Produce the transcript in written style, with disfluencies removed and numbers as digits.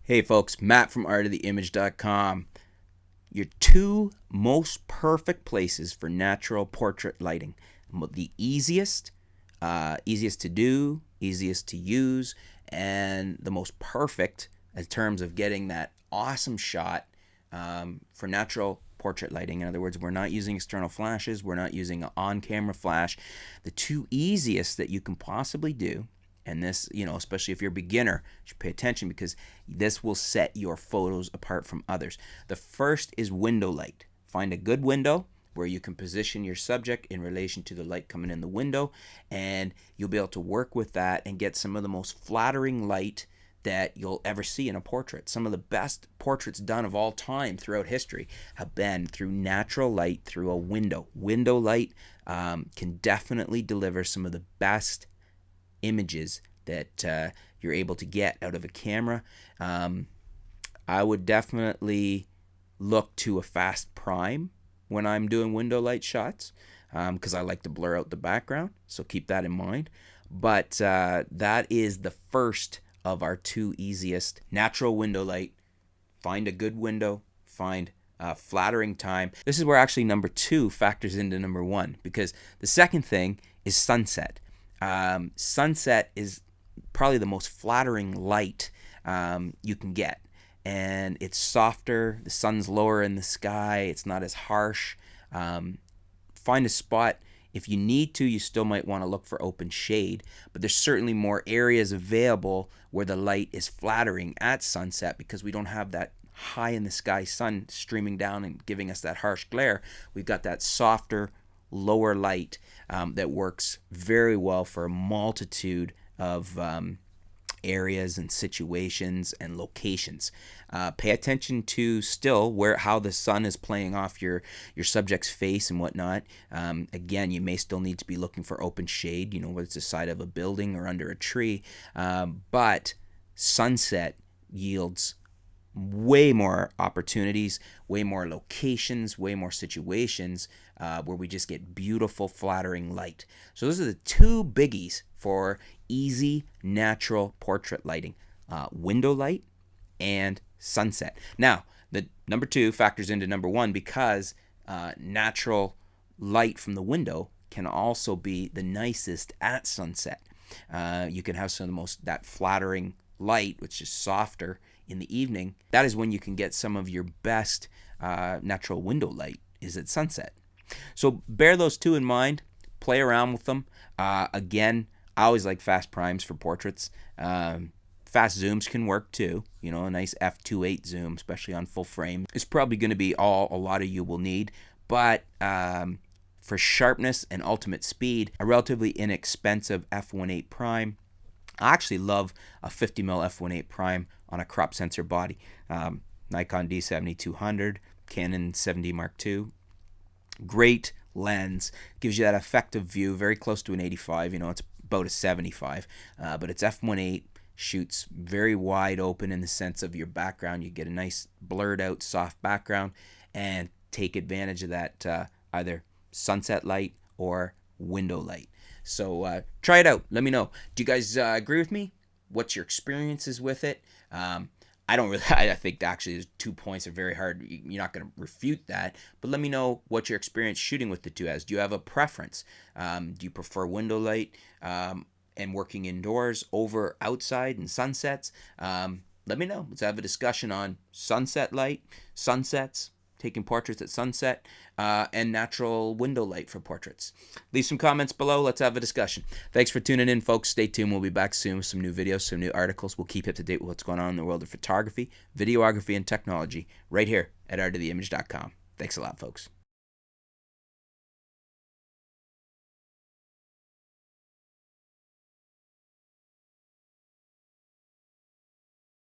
Hey folks, Matt from artoftheimage.com. Your two most perfect places for natural portrait lighting. The easiest to do, easiest to use, and the most perfect in terms of getting that awesome shot for natural portrait lighting. In other words, we're not using external flashes, we're not using an on-camera flash. The two easiest that you can possibly do, and this, especially if you're a beginner, you should pay attention because this will set your photos apart from others. The first is window light. Find a good window where you can position your subject in relation to the light coming in the window, and you'll be able to work with that and get some of the most flattering light that you'll ever see in a portrait. Some of the best portraits done of all time throughout history have been through natural light through a window. Window light can definitely deliver some of the best images that you're able to get out of a camera. I would definitely look to a fast prime when I'm doing window light shots because I like to blur out the background, so keep that in mind. But that is the first of our two easiest. Natural window light. Find a good window, find flattering time. This is where actually number two factors into number one, because the second thing is sunset. Sunset is probably the most flattering light you can get, and it's softer, the sun's lower in the sky, it's not as harsh. Find a spot. If you need to, you still might want to look for open shade, but there's certainly more areas available where the light is flattering at sunset because we don't have that high in the sky sun streaming down and giving us that harsh glare. We've got that softer, lower light that works very well for a multitude of areas and situations and locations. Pay attention to still how the sun is playing off your subject's face and whatnot. Again, you may still need to be looking for open shade, whether it's the side of a building or under a tree. But sunset yields way more opportunities, way more locations, way more situations where we just get beautiful, flattering light. So those are the two biggies for easy, natural portrait lighting. Window light and sunset. Now, the number two factors into number one because natural light from the window can also be the nicest at sunset. You can have some of that flattering light, which is softer in the evening. That is when you can get some of your best natural window light is at sunset. So bear those two in mind. Play around with them. Again, I always like fast primes for portraits. Fast zooms can work too. A nice f2.8 zoom, especially on full frame, is probably going to be all a lot of you will need. But for sharpness and ultimate speed, a relatively inexpensive f1.8 prime. I actually love a 50mm f1.8 prime on a crop sensor body. Nikon D7200, Canon 7D Mark II. Great lens, gives you that effective view, very close to an 85. It's about a 75, but it's f1.8, shoots very wide open in the sense of your background. You get a nice blurred out soft background and take advantage of that either sunset light or window light. So try it out. Let me know. Do you guys agree with me? What's your experiences with it? I don't really. I think actually there's 2 points are very hard. You're not going to refute that, but let me know what your experience shooting with the two has. Do you have a preference? Do you prefer window light and working indoors over outside and sunsets? Let me know. Let's have a discussion on sunset light, sunsets, taking portraits at sunset, and natural window light for portraits. Leave some comments below. Let's have a discussion. Thanks for tuning in, folks. Stay tuned. We'll be back soon with some new videos, some new articles. We'll keep you up to date with what's going on in the world of photography, videography, and technology right here at artoftheimage.com. Thanks a lot, folks.